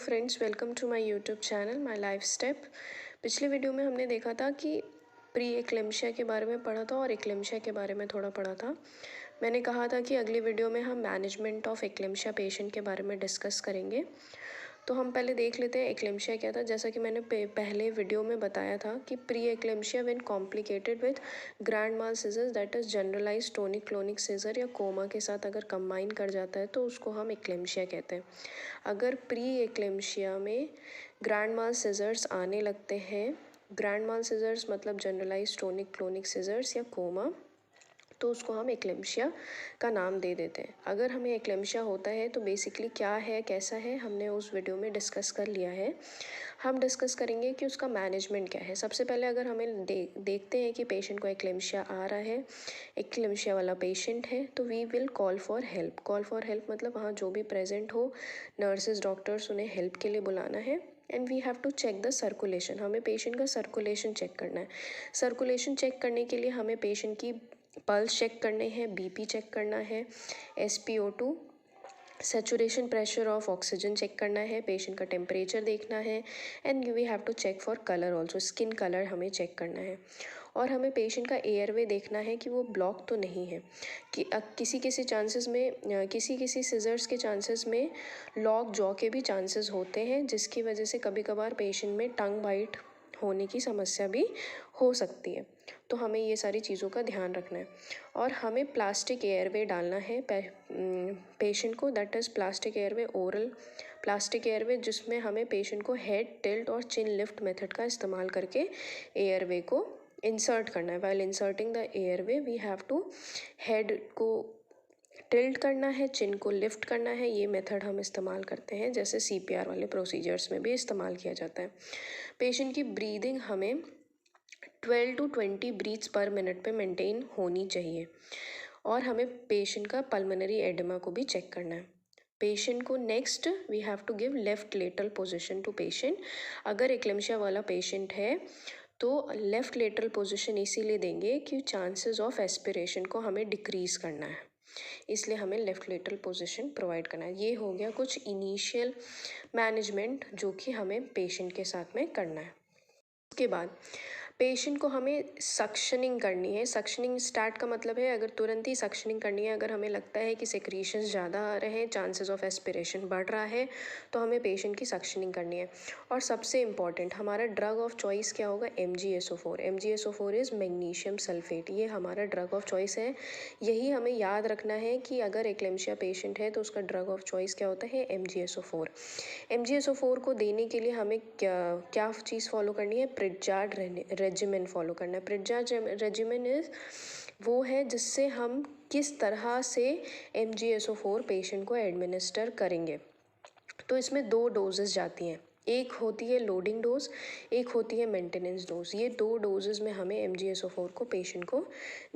Friends, welcome to my YouTube channel my life step. पिछले video में हमने देखा था कि प्री एक्लेम्शिया के बारे में पढ़ा था और एक्लेम्शिया के बारे में थोड़ा पढ़ा था। मैंने कहा था कि अगली वीडियो में हम मैनेजमेंट ऑफ एक्लेम्शिया पेशेंट के बारे में डिस्कस करेंगे। तो हम पहले देख लेते हैं एक्लेम्शिया क्या था। जैसा कि मैंने पहले वीडियो में बताया था कि pre eclampsia when complicated with grand mal seizure that is generalize tonic clonic seizure या कोमा के साथ अगर कंबाइन कर जाता है तो उसको हम एक्लेम्शिया कहते हैं। अगर प्री एक्लेम्शिया में ग्रैंड माल सीजर्स आने लगते हैं, ग्रैंड माल सीजर्स मतलब जनरलाइज टोनिक क्लोनिक सीजर्स या कोमा, तो उसको हम एक्लेम्शिया का नाम दे देते हैं। अगर हमें एक्लेम्शिया होता है तो बेसिकली क्या है, कैसा है, हमने उस वीडियो में डिस्कस कर लिया है। हम डिस्कस करेंगे कि उसका मैनेजमेंट क्या है। सबसे पहले अगर हमें देखते हैं कि पेशेंट को एक्लेम्शिया आ रहा है, एक्लेम्शिया वाला पेशेंट है, तो we will call for help. Call for help मतलब वहाँ जो भी प्रेजेंट हो, नर्सेज डॉक्टर्स, उन्हें हेल्प के लिए बुलाना है। And we have to check the circulation. हमें पेशेंट का सर्कुलेशन चेक करना है। सर्कुलेशन चेक करने के लिए हमें पेशेंट की पल्स चेक करने हैं, बीपी चेक करना है, SpO2 saturation pressure of oxygen check करना है, पेशेंट का टेम्परेचर देखना है। And we have to check for colour also, skin colour हमें चेक करना है। और हमें पेशेंट का एयरवे देखना है कि वो ब्लॉक तो नहीं है। कि किसी किसी चांसेस में, किसी किसी सीजर्स के चांसेस में लॉक जॉ के भी चांसेस होते हैं, जिसकी वजह से कभी कभार पेशेंट में टंग बाइट होने की समस्या भी हो सकती है। तो हमें ये सारी चीज़ों का ध्यान रखना है। और हमें प्लास्टिक एयरवे डालना है पेशेंट को, that is plastic airway, oral plastic airway, जिसमें हमें पेशेंट को हेड टिल्ट और चिन लिफ्ट मेथड का इस्तेमाल करके एयरवे को इंसर्ट करना है। While inserting the airway we have to head को टिल्ट करना है, चिन को लिफ्ट करना है। ये मेथड हम इस्तेमाल करते हैं, जैसे CPR वाले प्रोसीजर्स में भी इस्तेमाल किया जाता है। पेशेंट की ब्रीदिंग हमें 12 to 20 ब्रीथ्स पर मिनट पे मेंटेन होनी चाहिए। और हमें पेशेंट का पल्मोनरी एडिमा को भी चेक करना है। पेशेंट को next we have to give left lateral position to patient. अगर एक्लेम्शिया वाला पेशेंट है तो लेफ्ट लेटरल पोजीशन इसीलिए देंगे कि चांसेस ऑफ एस्पिरेशन को हमें डिक्रीज़ करना है, इसलिए हमें लेफ्ट लेटरल पोजीशन प्रोवाइड करना है। ये हो गया कुछ इनिशियल मैनेजमेंट जो कि हमें पेशेंट के साथ में करना है। उसके बाद पेशेंट को हमें सक्शनिंग करनी है। सक्शनिंग स्टार्ट का मतलब है अगर तुरंत ही सक्शनिंग करनी है, अगर हमें लगता है कि सेक्रीशंस ज़्यादा आ रहे हैं, चांसेस ऑफ एस्पिरेशन बढ़ रहा है, तो हमें पेशेंट की सक्शनिंग करनी है। और सबसे इम्पॉर्टेंट हमारा ड्रग ऑफ चॉइस क्या होगा? MgSO4। MgSO4 is magnesium sulphate, ये हमारा ड्रग ऑफ चॉइस है। यही हमें याद रखना है कि अगर एक्लेम्शिया पेशेंट है तो उसका ड्रग ऑफ चॉइस क्या होता है? MgSO4। MgSO4 को देने के लिए हमें क्या चीज़ फॉलो करनी है? प्रिटजार्ड रेजिमेन फॉलो करना है। प्रिटजार्ड रेजिमेन इज़ वो है जिससे हम किस तरह से MgSO4 पेशेंट को एडमिनिस्टर करेंगे। तो इसमें 2 डोजेस जाती हैं, एक होती है लोडिंग डोज, एक होती है मेंटेनेंस डोज। ये 2 डोजेस में हमें MgSO4 को पेशेंट को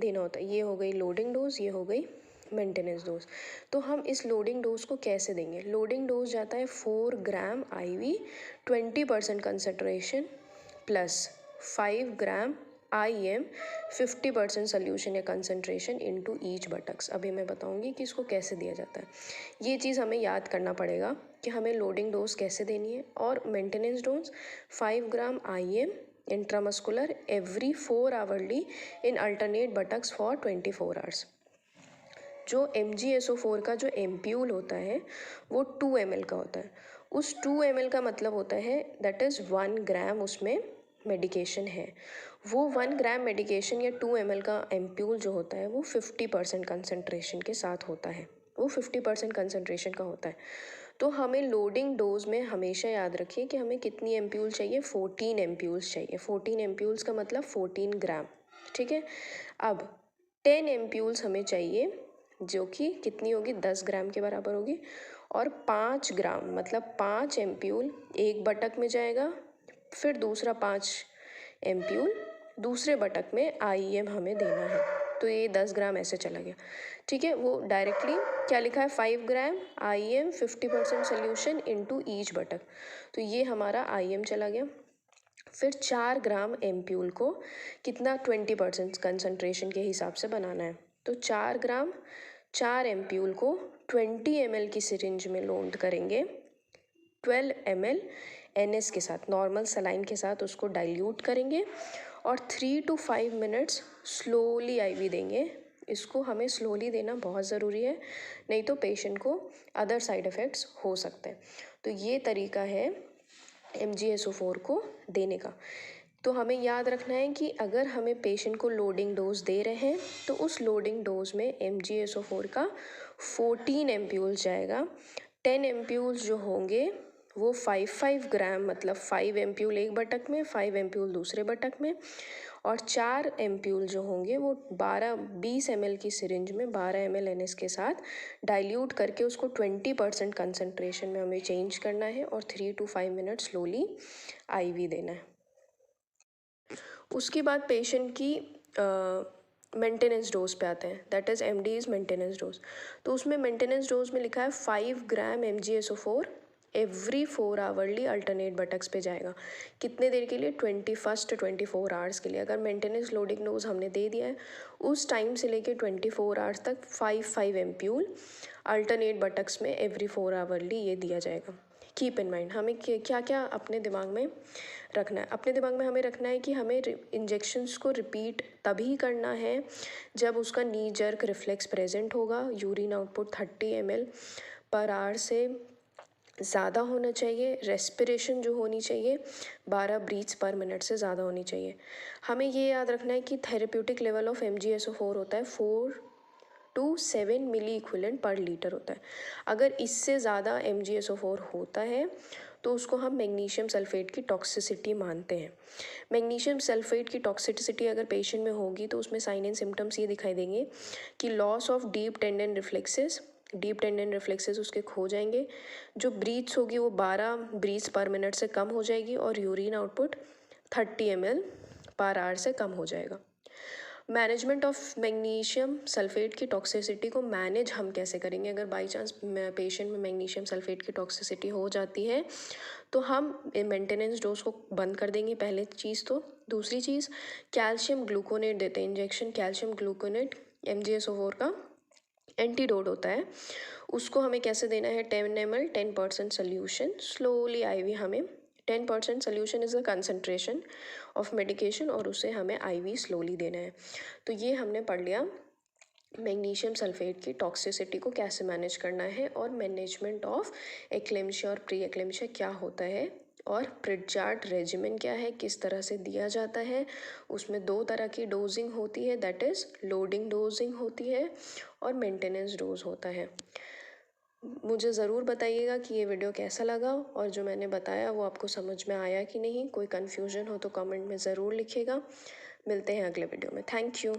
देना होता है। ये हो गई लोडिंग डोज, ये हो गई मेंटेनेंस डोज। तो हम इस लोडिंग डोज को कैसे देंगे? लोडिंग डोज जाता है 4 ग्राम IV, 20% कंसनट्रेशन प्लस 5 ग्राम IM, 50% सोल्यूशन या कंसनट्रेशन इनटू ईच बटक्स। अभी मैं बताऊंगी कि इसको कैसे दिया जाता है। ये चीज़ हमें याद करना पड़ेगा कि हमें लोडिंग डोज कैसे देनी है। और maintenance dose 5 gram IM intramuscular every 4 hourly in alternate buttocks for 24 hours. जो MgSO4 का जो एम्प्यूल होता है वो 2 ml का होता है। उस 2 ml का मतलब होता है दैट इज़ 1 ग्राम उसमें मेडिकेशन है। वो 1 ग्राम मेडिकेशन या 2 ml का एम्प्यूल जो होता है वो 50% कंसनट्रेशन के साथ होता है, वो 50% कंसनट्रेशन का होता है। तो हमें लोडिंग डोज में हमेशा याद रखिए कि हमें कितनी एम्प्यूल चाहिए? 14 एम्प्यूल्स चाहिए। 14 एम्प्यूल्स का मतलब 14 ग्राम, ठीक है। अब 10 एम्प्यूल्स हमें चाहिए, जो कि कितनी होगी? 10 ग्राम के बराबर होगी। और 5 ग्राम मतलब 5 एम्प्यूल एक बटक में जाएगा, फिर दूसरा 5 एम्प्यूल दूसरे बटक में IM हमें देना है। तो ये 10 ग्राम ऐसे चला गया, ठीक है। वो डायरेक्टली क्या लिखा है? 5 ग्राम IM 50% सोल्यूशन इनटू ईच बटक, तो ये हमारा IM चला गया। फिर 4 ग्राम एम्प्यूल को कितना? 20% कंसनट्रेशन के हिसाब से बनाना है। तो 4 ग्राम 4 एम्प्यूल को 20 ml की सिरिंज में लोड करेंगे, 12 ml NS के साथ, नॉर्मल सलाइन के साथ उसको डाइल्यूट करेंगे और 3 to 5 मिनट्स स्लोली IV देंगे। इसको हमें स्लोली देना बहुत ज़रूरी है, नहीं तो पेशेंट को अदर साइड इफ़ेक्ट्स हो सकते हैं। तो ये तरीका है MgSO4 को देने का। तो हमें याद रखना है कि अगर हमें पेशेंट को लोडिंग डोज दे रहे हैं तो उस लोडिंग डोज में MgSO4 का 14 एम्प्यूल्स जाएगा। 10 एम्प्यूल्स जो होंगे वो 5 ग्राम, मतलब 5 एम्प्यूल एक बटक में, 5 एम्प्यूल दूसरे बटक में, और 4 एम्प्यूल जो होंगे वो 20 ml की सिरिंज में 12 ml NS के साथ डाइल्यूट करके उसको 20% कंसनट्रेशन में हमें चेंज करना है और 3 to 5 मिनट स्लोली IV देना है। उसके बाद पेशेंट की मेंटेनेंस डोज पे आते हैं, that is MD's maintenance dose. तो उसमें मेंटेनेंस डोज में लिखा है 5 ग्राम MgSO4 every 4 hourly alternate buttocks पे जाएगा। कितने देर के लिए? 24 आवर्स के लिए। अगर मेंटेनेंस लोडिंग डोज हमने दे दिया है उस टाइम से लेके 24 आवर्स तक 5 एम्प्यूल अल्टरनेट बटक्स में एवरी 4 आवरली ये दिया जाएगा। कीप इन माइंड हमें क्या क्या अपने दिमाग में रखना है। अपने दिमाग में हमें रखना है कि हमें इंजेक्शंस को रिपीट तभी करना है जब उसका नी जर्क रिफ्लेक्स प्रेजेंट होगा। Urine output 30 ml per hour से ज़्यादा होना चाहिए। रेस्पिरेशन जो होनी चाहिए 12 ब्रीथ्स पर मिनट से ज़्यादा होनी चाहिए। हमें ये याद रखना है कि थेरेप्यूटिक लेवल ऑफ MgSO4 होता है 4 to 7 milliequivalent per litre होता है। अगर इससे ज़्यादा MgSO4 होता है तो उसको हम मैग्नीशियम सल्फेट की टॉक्सिसिटी मानते हैं। मैग्नीशियम सल्फेट की टॉक्सिसिटी अगर पेशेंट में होगी तो उसमें साइन एंड सिम्टम्स ये दिखाई देंगे कि loss of deep tendon reflexes उसके खो जाएंगे। जो ब्रीथ्स होगी वो 12 ब्रीथ्स पर मिनट से कम हो जाएगी और urine output 30 ml per hour से कम हो जाएगा। मैनेजमेंट ऑफ मैग्नीशियम सल्फेट की टॉक्सिसिटी को मैनेज हम कैसे करेंगे? अगर बाई चांस पेशेंट में मैग्नीशियम सल्फेट की टॉक्सिसिटी हो जाती है तो हम मेंटेनेंस डोज को बंद कर देंगे, पहले चीज़ तो। दूसरी चीज़, कैल्शियम ग्लूकोनेट देते हैं इंजेक्शन। कैल्शियम ग्लूकोनेट MgSO4 का एंटीडोट होता है। उसको हमें कैसे देना है? 10 ml 10% सोल्यूशन स्लोली IV हमें 10% solution is a concentration of medication और उसे हमें IV स्लोली देना है। तो ये हमने पढ़ लिया मैग्नीशियम सल्फेट की टॉक्सिसिटी को कैसे मैनेज करना है और मैनेजमेंट ऑफ एक्लेम्शिया और प्री एक्लेम्शिया क्या होता है और प्रिटचार्ट रेजिमेन क्या है, किस तरह से दिया जाता है। उसमें 2 तरह की डोजिंग होती है, दैट इज़ लोडिंग डोजिंग होती है और मेंटेनेंस डोज होता है। मुझे ज़रूर बताइएगा कि ये वीडियो कैसा लगा और जो मैंने बताया वो आपको समझ में आया कि नहीं। कोई कन्फ्यूजन हो तो कमेंट में ज़रूर लिखिएगा। मिलते हैं अगले वीडियो में। Thank you.